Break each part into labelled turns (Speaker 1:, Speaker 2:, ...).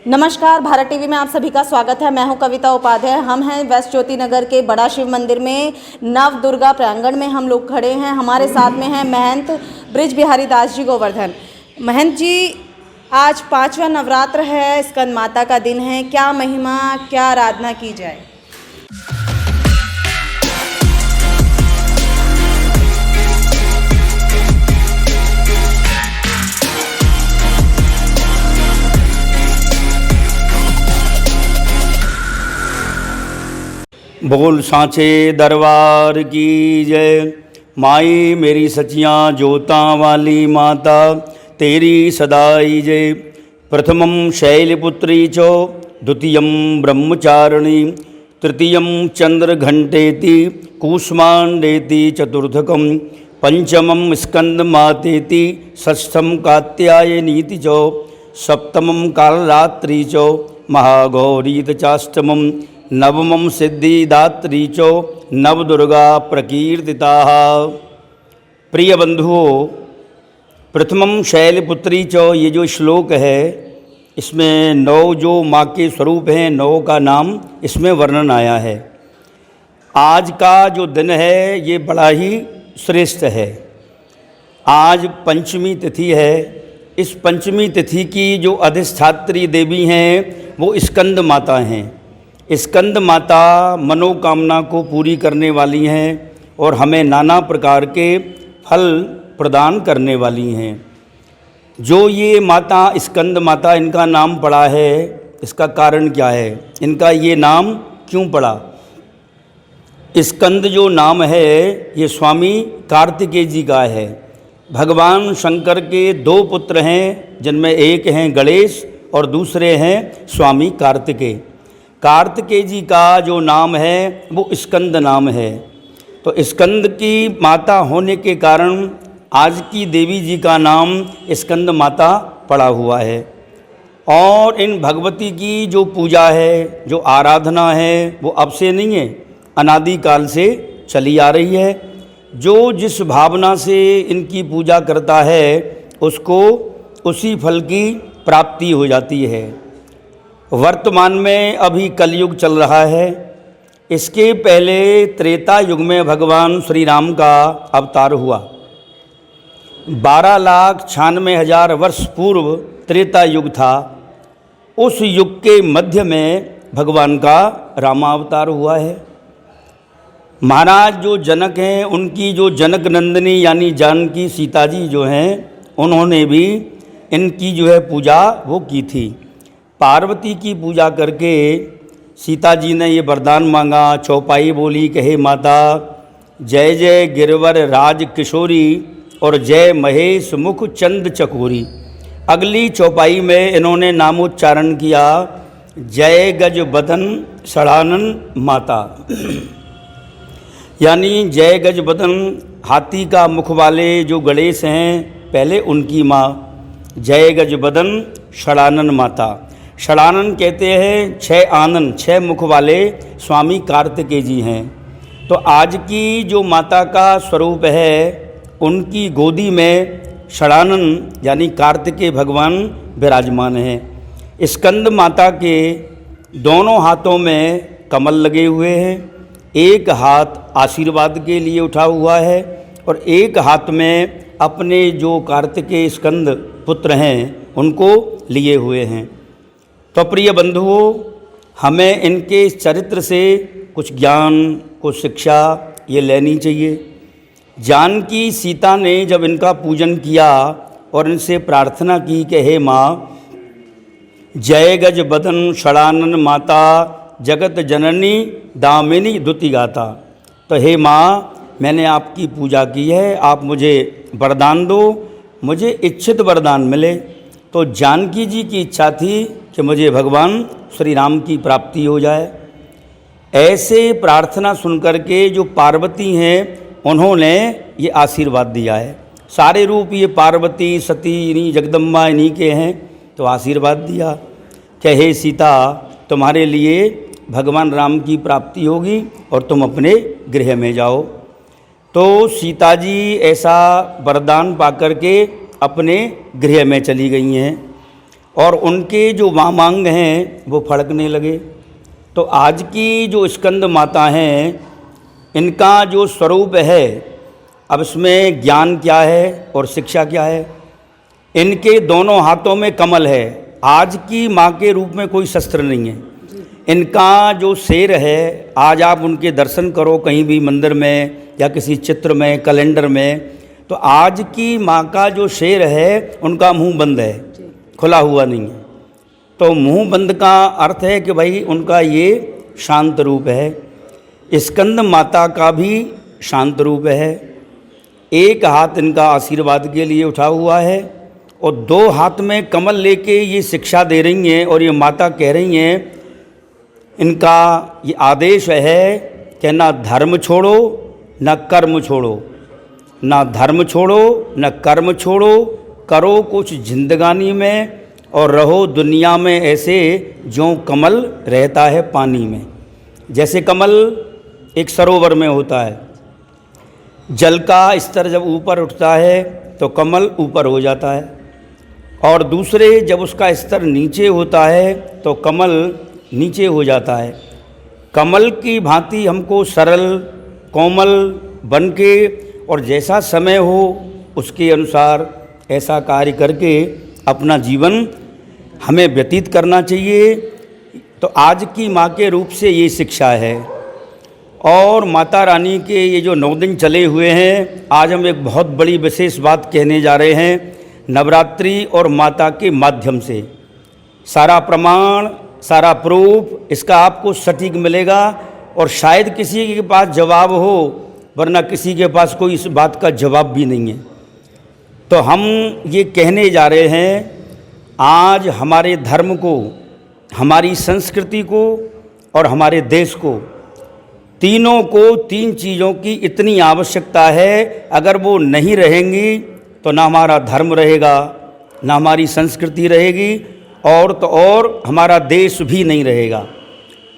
Speaker 1: नमस्कार, भारत टीवी में आप सभी का स्वागत है। मैं हूं कविता उपाध्याय। हम हैं वेस्ट ज्योति नगर के बड़ा शिव मंदिर में नव दुर्गा प्रांगण में हम लोग खड़े हैं। हमारे साथ में हैं महंत ब्रिज बिहारी दास जी गोवर्धन। महंत जी, आज 5वां नवरात्र है, स्कंद माता का दिन है। क्या महिमा, क्या आराधना की जाए?
Speaker 2: बोल सांचे दरबार की जय। माई मेरी सचियाँ जोतां वाली माता तेरी सदाई जय। प्रथमं शैलपुत्री चो द्वितीयं ब्रह्मचारिणी तृतीयं चंद्रघंटेति कूष्मांडेति चतुर्थकं पंचमं स्कंदमातेति षष्ठं कात्यायनीति च सप्तमं कालरात्रि च महागौरीति चाष्टमं नवमं सिद्धिदात्री चो नवदुर्गा प्रकीर्तिताः। प्रिय बंधुओं, प्रथमं शैलपुत्री चो ये जो श्लोक है, इसमें 9 जो माँ के स्वरूप हैं, 9 का नाम इसमें वर्णन आया है। आज का जो दिन है ये बड़ा ही श्रेष्ठ है। आज पंचमी तिथि है। इस पंचमी तिथि की जो अधिष्ठात्री देवी हैं वो स्कंद माता हैं। स्कंद माता मनोकामना को पूरी करने वाली हैं और हमें नाना प्रकार के फल प्रदान करने वाली हैं। जो ये माता स्कंद माता, इनका नाम पड़ा है, इसका कारण क्या है? इनका ये नाम क्यों पड़ा? स्कंद जो नाम है ये स्वामी कार्तिकेय जी का है। भगवान शंकर के 2 पुत्र हैं, जिनमें एक हैं गणेश और दूसरे हैं स्वामी कार्तिकेय। कार्तिकेय जी का जो नाम है वो स्कंद नाम है। तो स्कंद की माता होने के कारण आज की देवी जी का नाम स्कंद माता पड़ा हुआ है। और इन भगवती की जो पूजा है, जो आराधना है, वो अब से नहीं है, अनादिकाल से चली आ रही है। जो जिस भावना से इनकी पूजा करता है उसको उसी फल की प्राप्ति हो जाती है। वर्तमान में अभी कलयुग चल रहा है। इसके पहले त्रेता युग में भगवान श्री राम का अवतार हुआ। 12,96,000 वर्ष पूर्व त्रेता युग था। उस युग के मध्य में भगवान का रामावतार हुआ है। महाराज जो जनक हैं, उनकी जो जनक नंदिनी यानी जानकी सीता जी जो हैं, उन्होंने भी इनकी जो है पूजा वो की थी। पार्वती की पूजा करके सीता जी ने ये वरदान मांगा। चौपाई बोली, कहे माता जय जय गिरवर राज किशोरी और जय महेश मुख चंद चकोरी। अगली चौपाई में इन्होंने नामोच्चारण किया, जय गज बदन षडानन माता। यानी जय गज बदन, हाथी का मुख वाले जो गणेश हैं, पहले उनकी माँ जय गज बदन षडानन माता। षडानन कहते हैं 6 आनन, 6 मुख वाले स्वामी कार्तिकेय जी हैं। तो आज की जो माता का स्वरूप है, उनकी गोदी में षडानन यानी कार्तिकेय भगवान विराजमान हैं। स्कंद माता के दोनों हाथों में कमल लगे हुए हैं। एक हाथ आशीर्वाद के लिए उठा हुआ है और एक हाथ में अपने जो कार्तिकेय स्कंद पुत्र हैं उनको लिए हुए हैं। तो प्रिय बंधुओं, हमें इनके चरित्र से कुछ ज्ञान, कुछ शिक्षा ये लेनी चाहिए। जानकी सीता ने जब इनका पूजन किया और इनसे प्रार्थना की कि हे माँ, जय गज बदन षडानन माता जगत जननी दामिनी द्युति गाता। तो हे माँ, मैंने आपकी पूजा की है, आप मुझे वरदान दो, मुझे इच्छित वरदान मिले। तो जानकी जी की इच्छा थी कि मुझे भगवान श्री राम की प्राप्ति हो जाए। ऐसे प्रार्थना सुनकर के जो पार्वती हैं, उन्होंने ये आशीर्वाद दिया है। सारे रूप ये पार्वती सती इन्हीं जगदम्बा इन्हीं के हैं। तो आशीर्वाद दिया कि हे सीता, तुम्हारे लिए भगवान राम की प्राप्ति होगी और तुम अपने गृह में जाओ। तो सीता जी ऐसा वरदान पाकर के अपने गृह में चली गई हैं। और उनके जो वामांग हैं वो फड़कने लगे। तो आज की जो स्कंद माता हैं, इनका जो स्वरूप है, अब इसमें ज्ञान क्या है और शिक्षा क्या है। इनके दोनों हाथों में कमल है। आज की माँ के रूप में कोई शस्त्र नहीं है। इनका जो शेर है, आज आप उनके दर्शन करो कहीं भी मंदिर में या किसी चित्र में, कैलेंडर में, तो आज की माँ का जो शेर है उनका मुंह बंद है, खुला हुआ नहीं है। तो मुंह बंद का अर्थ है कि भाई उनका ये शांत रूप है। स्कंद माता का भी शांत रूप है। एक हाथ इनका आशीर्वाद के लिए उठा हुआ है और दो हाथ में कमल लेके ये शिक्षा दे रही हैं और ये माता कह रही हैं, इनका ये आदेश है कि ना धर्म छोड़ो न कर्म छोड़ो, ना धर्म छोड़ो न कर्म छोड़ो, करो कुछ जिंदगानी में और रहो दुनिया में ऐसे जो कमल रहता है पानी में। जैसे कमल एक सरोवर में होता है, जल का स्तर जब ऊपर उठता है तो कमल ऊपर हो जाता है, और दूसरे जब उसका स्तर नीचे होता है तो कमल नीचे हो जाता है। कमल की भांति हमको सरल कोमल बन के और जैसा समय हो उसके अनुसार ऐसा कार्य करके अपना जीवन हमें व्यतीत करना चाहिए। तो आज की माँ के रूप से ये शिक्षा है। और माता रानी के ये जो 9 दिन चले हुए हैं, आज हम एक बहुत बड़ी विशेष बात कहने जा रहे हैं नवरात्रि और माता के माध्यम से। सारा प्रमाण, सारा प्रूफ इसका आपको सटीक मिलेगा और शायद किसी के पास जवाब हो, वरना किसी के पास कोई इस बात का जवाब भी नहीं है। तो हम ये कहने जा रहे हैं, आज हमारे धर्म को, हमारी संस्कृति को और हमारे देश को, तीनों को 3 चीज़ों की इतनी आवश्यकता है। अगर वो नहीं रहेंगी तो ना हमारा धर्म रहेगा, ना हमारी संस्कृति रहेगी, और तो और हमारा देश भी नहीं रहेगा।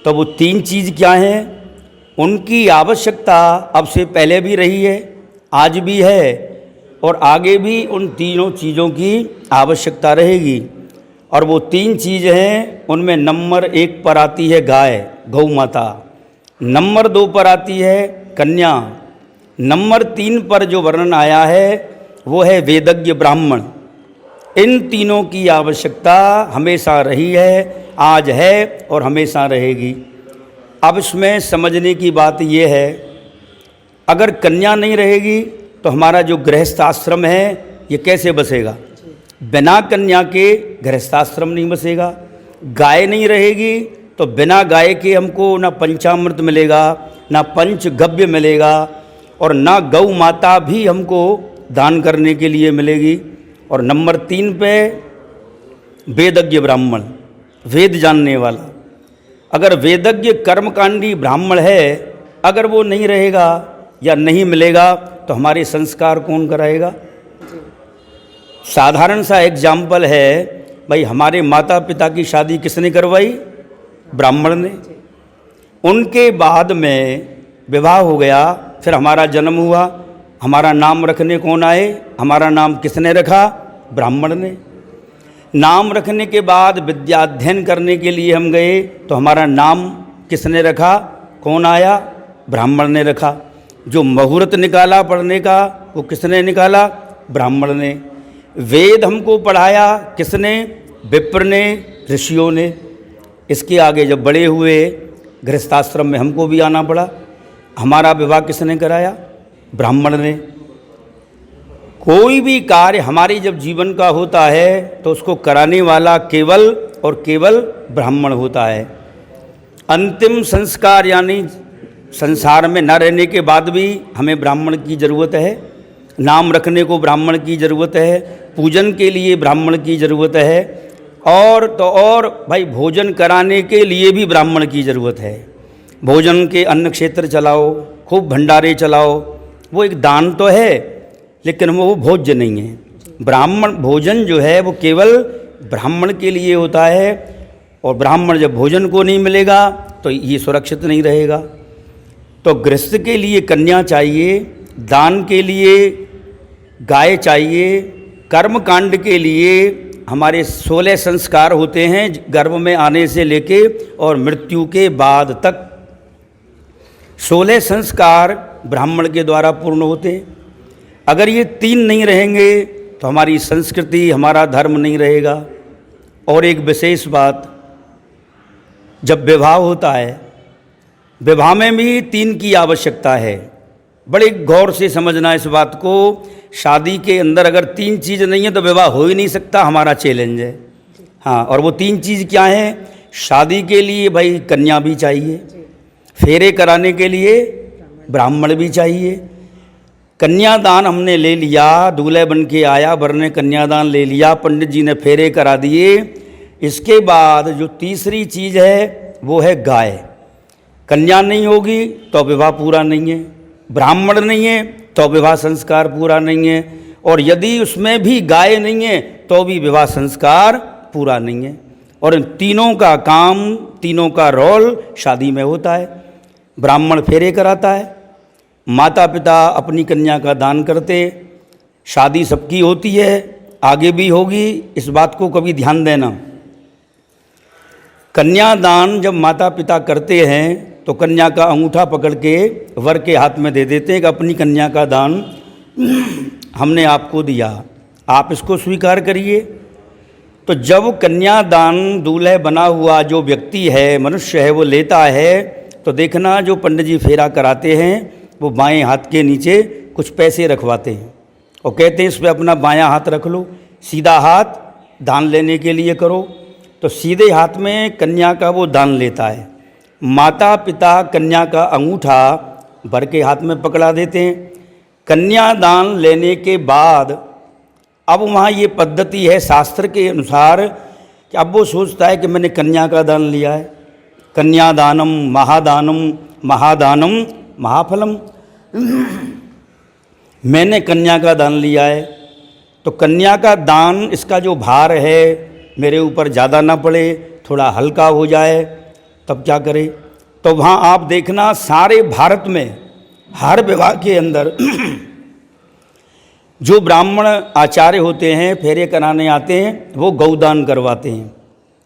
Speaker 2: तो वो 3 चीज़ क्या हैं? उनकी आवश्यकता अब से पहले भी रही है, आज भी है और आगे भी उन तीनों चीज़ों की आवश्यकता रहेगी। और वो 3 चीज़ हैं, उनमें नंबर 1 पर आती है गाय, गौ माता। नंबर 2 पर आती है कन्या। नंबर 3 पर जो वर्णन आया है वो है वेदज्ञ ब्राह्मण। इन तीनों की आवश्यकता हमेशा रही है, आज है और हमेशा रहेगी। अब इसमें समझने की बात ये है, अगर कन्या नहीं रहेगी तो हमारा जो गृहस्थाश्रम है ये कैसे बसेगा? बिना कन्या के गृहस्थाश्रम नहीं बसेगा। गाय नहीं रहेगी तो बिना गाय के हमको ना पंचामृत मिलेगा, ना पंचगव्य मिलेगा, और ना गौ माता भी हमको दान करने के लिए मिलेगी। और नंबर 3 पे वेदज्ञ ब्राह्मण, वेद जानने वाला। अगर वेदज्ञ कर्मकांडी ब्राह्मण है, अगर वो नहीं रहेगा या नहीं मिलेगा तो हमारे संस्कार कौन कराएगा? साधारण सा एग्जाम्पल है, भाई हमारे माता पिता की शादी किसने करवाई? ब्राह्मण ने। उनके बाद में विवाह हो गया, फिर हमारा जन्म हुआ, हमारा नाम रखने कौन आए? हमारा नाम किसने रखा? ब्राह्मण ने। नाम रखने के बाद विद्या अध्ययन करने के लिए हम गए तो हमारा नाम किसने रखा? कौन आया? ब्राह्मण ने रखा। जो मुहूर्त निकाला पढ़ने का वो किसने निकाला? ब्राह्मण ने। वेद हमको पढ़ाया किसने? विप्र ने, ऋषियों ने। इसके आगे जब बड़े हुए गृहस्थाश्रम में हमको भी आना पड़ा। हमारा विवाह किसने कराया? ब्राह्मण ने। कोई भी कार्य हमारे जब जीवन का होता है तो उसको कराने वाला केवल और केवल ब्राह्मण होता है। अंतिम संस्कार यानी संसार में न रहने के बाद भी हमें ब्राह्मण की ज़रूरत है। नाम रखने को ब्राह्मण की ज़रूरत है, पूजन के लिए ब्राह्मण की ज़रूरत है, और तो और भाई भोजन कराने के लिए भी ब्राह्मण की ज़रूरत है। भोजन के अन्न क्षेत्र चलाओ, खूब भंडारे चलाओ, वो एक दान तो है लेकिन वो भोज्य नहीं है। ब्राह्मण भोजन जो है वो केवल ब्राह्मण के लिए होता है, और ब्राह्मण जब भोजन को नहीं मिलेगा तो ये सुरक्षित नहीं रहेगा। तो गृहस्थ के लिए कन्या चाहिए, दान के लिए गाय चाहिए, कर्म कांड के लिए हमारे 16 संस्कार होते हैं गर्भ में आने से लेके और मृत्यु के बाद तक। 16 संस्कार ब्राह्मण के द्वारा पूर्ण होते हैं। अगर ये 3 नहीं रहेंगे तो हमारी संस्कृति, हमारा धर्म नहीं रहेगा। और एक विशेष बात, जब विवाह होता है, विवाह में भी 3 की आवश्यकता है। बड़े गौर से समझना इस बात को। शादी के अंदर अगर 3 चीज़ नहीं है तो विवाह हो ही नहीं सकता, हमारा चैलेंज है। हाँ, और वो 3 चीज़ क्या है? शादी के लिए भाई कन्या भी चाहिए, फेरे कराने के लिए ब्राह्मण भी चाहिए। कन्यादान हमने ले लिया, दूल्हे बन के आया, वर ने कन्यादान ले लिया, पंडित जी ने फेरे करा दिए। इसके बाद जो तीसरी चीज़ है वो है गाय। कन्या नहीं होगी तो विवाह पूरा नहीं है, ब्राह्मण नहीं है तो विवाह संस्कार पूरा नहीं है, और यदि उसमें भी गाय नहीं है तो भी विवाह संस्कार पूरा नहीं है। और इन तीनों का काम, तीनों का रोल शादी में होता है। ब्राह्मण फेरे कराता है, माता पिता अपनी कन्या का दान करते। शादी सबकी होती है, आगे भी होगी, इस बात को कभी ध्यान देना। कन्यादान जब माता पिता करते हैं तो कन्या का अंगूठा पकड़ के वर के हाथ में दे देते हैं कि अपनी कन्या का दान हमने आपको दिया, आप इसको स्वीकार करिए। तो जब कन्यादान दूल्हे बना हुआ जो व्यक्ति है, मनुष्य है, वो लेता है तो देखना जो पंडित जी फेरा कराते हैं वो बाएं हाथ के नीचे कुछ पैसे रखवाते हैं और कहते हैं इस पर अपना बायां हाथ रख लो, सीधा हाथ दान लेने के लिए करो। तो सीधे हाथ में कन्या का वो दान लेता है। माता पिता कन्या का अंगूठा वर के हाथ में पकड़ा देते हैं। कन्यादान लेने के बाद अब वहाँ ये पद्धति है शास्त्र के अनुसार कि अब वो सोचता है कि मैंने कन्या का दान लिया है। कन्यादानम महादानम महादानम महाफलम, मैंने कन्या का दान लिया है तो कन्या का दान, इसका जो भार है मेरे ऊपर ज़्यादा ना पड़े, थोड़ा हल्का हो जाए, तब क्या करें। तो वहाँ आप देखना सारे भारत में हर विवाह के अंदर जो ब्राह्मण आचार्य होते हैं, फेरे कराने आते हैं, वो गौदान करवाते हैं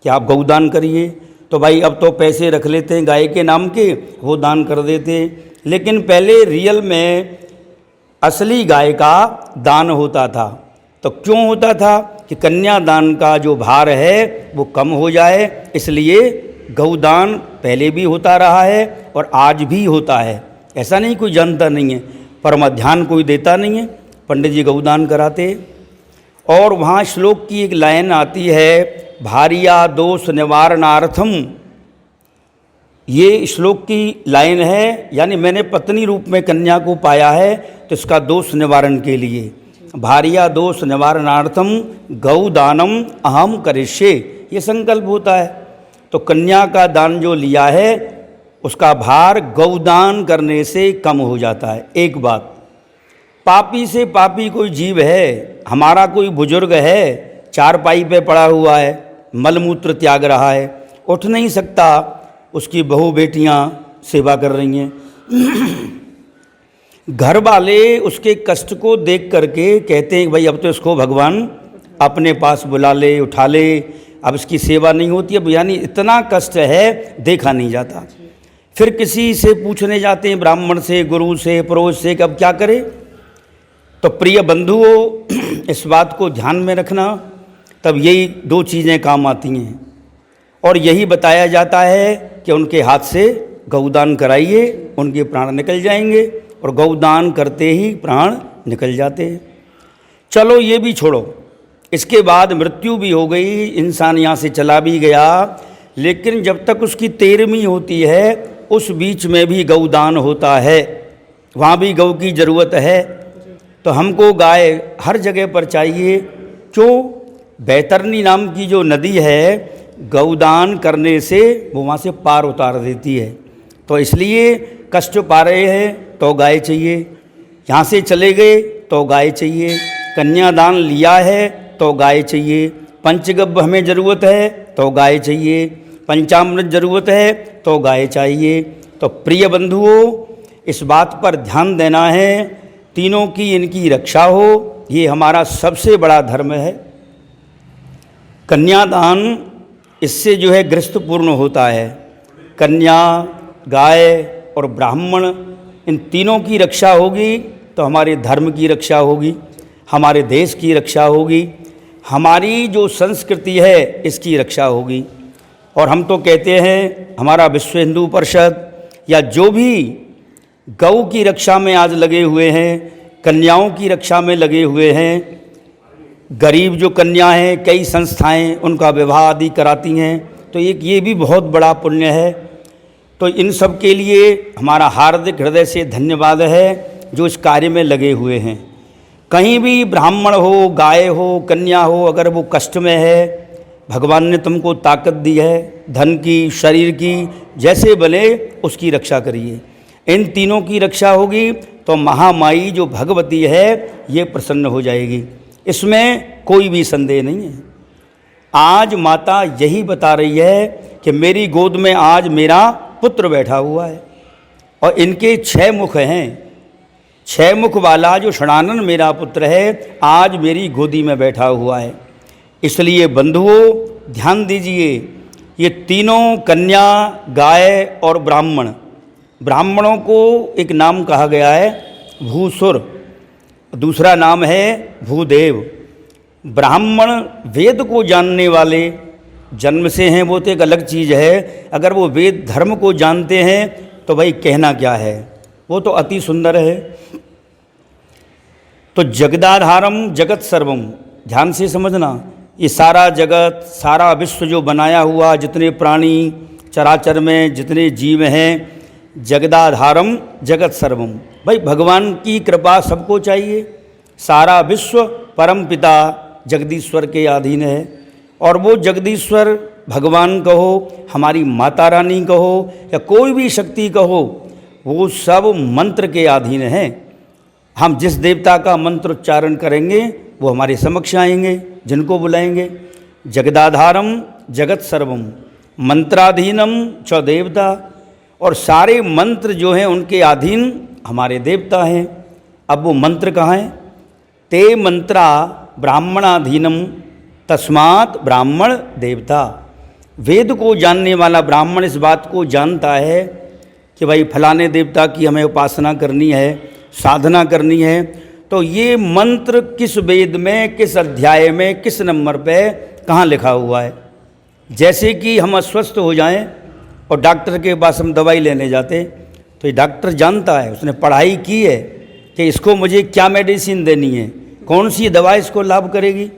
Speaker 2: कि आप गौदान करिए। तो भाई अब तो पैसे रख लेते हैं गाय के नाम के, वो दान कर देते हैं। लेकिन पहले रियल में असली गाय का दान होता था। तो क्यों होता था? कि कन्यादान का जो भार है वो कम हो जाए, इसलिए गौदान पहले भी होता रहा है और आज भी होता है। ऐसा नहीं कोई जानता नहीं है, पर ध्यान कोई देता नहीं है, पंडित जी गौदान कराते। और वहाँ श्लोक की एक लाइन आती है, भारिया दोष निवारणार्थम। ये श्लोक की लाइन है, यानी मैंने पत्नी रूप में कन्या को पाया है तो इसका दोष निवारण के लिए, भारिया दोष निवारणार्थम गौदानम अहम करिष्ये, ये संकल्प होता है। तो कन्या का दान जो लिया है उसका भार गौदान करने से कम हो जाता है। एक बात, पापी से पापी कोई जीव है, हमारा कोई बुजुर्ग है, चारपाई पे पड़ा हुआ है, मलमूत्र त्याग रहा है, उठ नहीं सकता, उसकी बहू बेटियां सेवा कर रही हैं। घर वाले उसके कष्ट को देख करके कहते हैं भाई अब तो इसको भगवान अपने पास बुला ले, उठा ले, अब इसकी सेवा नहीं होती। अब यानी इतना कष्ट है, देखा नहीं जाता। फिर किसी से पूछने जाते हैं, ब्राह्मण से, गुरु से, पुरोहित से, कि अब क्या करें। तो प्रिय बंधुओं, इस बात को ध्यान में रखना, तब यही 2 चीज़ें काम आती हैं। और यही बताया जाता है कि उनके हाथ से गौदान कराइए, उनके प्राण निकल जाएंगे, और गौदान करते ही प्राण निकल जाते हैं। चलो ये भी छोड़ो, इसके बाद मृत्यु भी हो गई, इंसान यहाँ से चला भी गया, लेकिन जब तक उसकी 13वीं होती है उस बीच में भी गौदान होता है, वहाँ भी गौ की ज़रूरत है। तो हमको गाय हर जगह पर चाहिए। क्यों? बैतरनी नाम की जो नदी है, गौदान करने से वो वहाँ से पार उतार देती है। तो इसलिए कष्ट पा रहे हैं तो गाय चाहिए, यहाँ से चले गए तो गाय चाहिए, कन्यादान लिया है तो गाय चाहिए, पंचगव्य हमें ज़रूरत है तो गाय चाहिए, पंचामृत ज़रूरत है तो गाय चाहिए। तो प्रिय बंधुओं, इस बात पर ध्यान देना है, तीनों की इनकी रक्षा हो, ये हमारा सबसे बड़ा धर्म है। कन्यादान, इससे जो है गृहस्थ पूर्ण होता है। कन्या, गाय और ब्राह्मण, इन तीनों की रक्षा होगी तो हमारे धर्म की रक्षा होगी, हमारे देश की रक्षा होगी, हमारी जो संस्कृति है इसकी रक्षा होगी। और हम तो कहते हैं, हमारा विश्व हिंदू परिषद या जो भी गौ की रक्षा में आज लगे हुए हैं, कन्याओं की रक्षा में लगे हुए हैं, गरीब जो कन्या हैं, कई संस्थाएं उनका विवाह आदि कराती हैं, तो एक ये भी बहुत बड़ा पुण्य है। तो इन सब के लिए हमारा हार्दिक हृदय से धन्यवाद है जो इस कार्य में लगे हुए हैं। कहीं भी ब्राह्मण हो, गाय हो, कन्या हो, अगर वो कष्ट में है, भगवान ने तुमको ताकत दी है, धन की, शरीर की, जैसे बने उसकी रक्षा करिए। इन तीनों की रक्षा होगी तो महामाई जो भगवती है ये प्रसन्न हो जाएगी, इसमें कोई भी संदेह नहीं है। आज माता यही बता रही है कि मेरी गोद में आज मेरा पुत्र बैठा हुआ है और इनके 6 मुख हैं। 6 मुख वाला जो षडानन मेरा पुत्र है आज मेरी गोदी में बैठा हुआ है। इसलिए बंधुओं ध्यान दीजिए, ये तीनों कन्या, गाय और ब्राह्मण, ब्राह्मणों को एक नाम कहा गया है भूसुर, दूसरा नाम है भूदेव। ब्राह्मण वेद को जानने वाले जन्म से हैं, वो तो एक अलग चीज़ है। अगर वो वेद धर्म को जानते हैं तो भाई कहना क्या है, वो तो अति सुंदर है। तो जगदाधारम जगत सर्वम, ध्यान से समझना, ये सारा जगत, सारा विश्व जो बनाया हुआ, जितने प्राणी चराचर में जितने जीव हैं, जगदाधारम जगत सर्वम, भाई भगवान की कृपा सबको चाहिए। सारा विश्व परम पिता जगदीश्वर के अधीन है और वो जगदीश्वर भगवान कहो, हमारी माता रानी कहो या कोई भी शक्ति कहो, वो सब मंत्र के अधीन हैं। हम जिस देवता का मंत्र उच्चारण करेंगे वो हमारे समक्ष आएंगे, जिनको बुलाएंगे। जगदाधारम जगत सर्वम मंत्राधीनम च देवता, और सारे मंत्र जो हैं उनके अधीन हमारे देवता हैं। अब वो मंत्र कहाँ हैं? ते मंत्रा ब्राह्मणाधीनम तस्मात् ब्राह्मण देवता। वेद को जानने वाला ब्राह्मण इस बात को जानता है कि भाई फलाने देवता की हमें उपासना करनी है, साधना करनी है, तो ये मंत्र किस वेद में, किस अध्याय में, किस नंबर पे कहाँ लिखा हुआ है। जैसे कि हम अस्वस्थ हो जाएं और डॉक्टर के पास हम दवाई लेने जाते, तो ये डॉक्टर जानता है, उसने पढ़ाई की है कि इसको मुझे क्या मेडिसिन देनी है, कौन सी दवा इसको लाभ करेगी।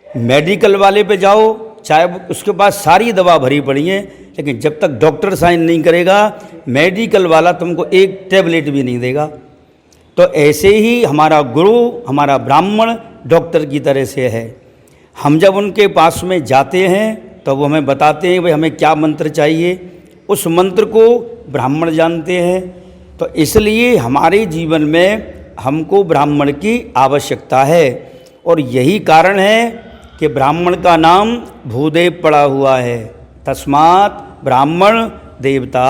Speaker 2: मेडिकल वाले पे जाओ, चाहे उसके पास सारी दवा भरी पड़ी है, लेकिन जब तक डॉक्टर साइन नहीं करेगा मेडिकल वाला तुमको एक टैबलेट भी नहीं देगा। तो ऐसे ही हमारा गुरु, हमारा ब्राह्मण डॉक्टर की तरह से है। हम जब उनके पास में जाते हैं तो वो हमें बताते हैं भाई हमें क्या मंत्र चाहिए, उस मंत्र को ब्राह्मण जानते हैं। तो इसलिए हमारे जीवन में हमको ब्राह्मण की आवश्यकता है और यही कारण है कि ब्राह्मण का नाम भूदेव पड़ा हुआ है, तस्मात् ब्राह्मण देवता।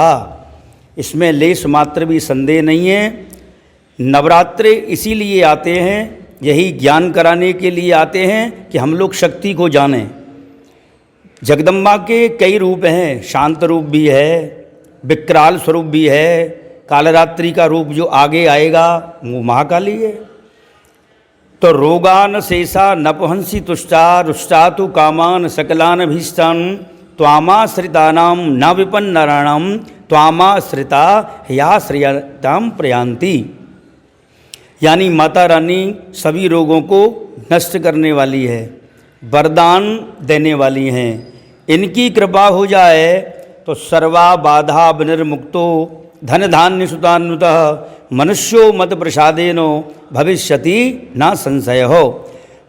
Speaker 2: इसमें लेश मात्र भी संदेह नहीं है। नवरात्रे इसीलिए आते हैं, यही ज्ञान कराने के लिए आते हैं कि हम लोग शक्ति को जानें। जगदम्बा के कई रूप हैं, शांत रूप भी है, विकराल स्वरूप भी है, कालरात्रि का रूप जो आगे आएगा वो महाकाली है। तो रोगान शेषा नपहंसी तुष्टा रुष्टा तो कामान सकलान भीष्टान त्वामाश्रितानाम न विपन्नराणाम त्वामाश्रिता ह्याश्रयताम प्रयांति। यानी माता रानी सभी रोगों को नष्ट करने वाली है, वरदान देने वाली हैं। इनकी कृपा हो जाए तो सर्वा बाधा विनिर्मुक्तो धन धान्य सुतान्वितः मनुष्यो मत प्रसादेनो भविष्यति ना संशय हो।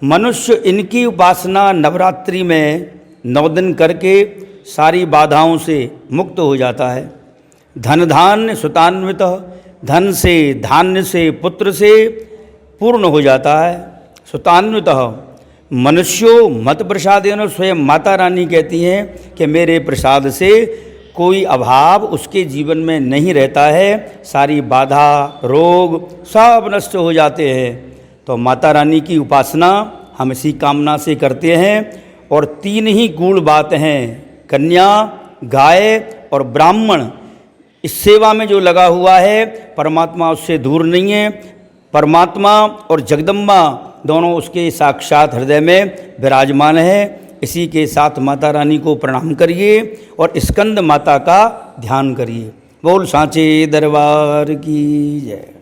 Speaker 2: मनुष्य इनकी उपासना नवरात्रि में 9 दिन करके सारी बाधाओं से मुक्त हो जाता है। धन धान्य सुतान्वितः, धन से, धान्य से, पुत्र से पूर्ण हो जाता है। सुतान्वितः मनुष्यो मत प्रसादेन, स्वयं माता रानी कहती हैं कि मेरे प्रसाद से कोई अभाव उसके जीवन में नहीं रहता है, सारी बाधा रोग सब नष्ट हो जाते हैं। तो माता रानी की उपासना हम इसी कामना से करते हैं और तीन ही गूढ़ बात हैं, कन्या, गाय और ब्राह्मण। इस सेवा में जो लगा हुआ है परमात्मा उससे दूर नहीं है। परमात्मा और जगदम्बा दोनों उसके साक्षात हृदय में विराजमान है। इसी के साथ माता रानी को प्रणाम करिए और स्कंद माता का ध्यान करिए। बोल सांचे दरबार की जय।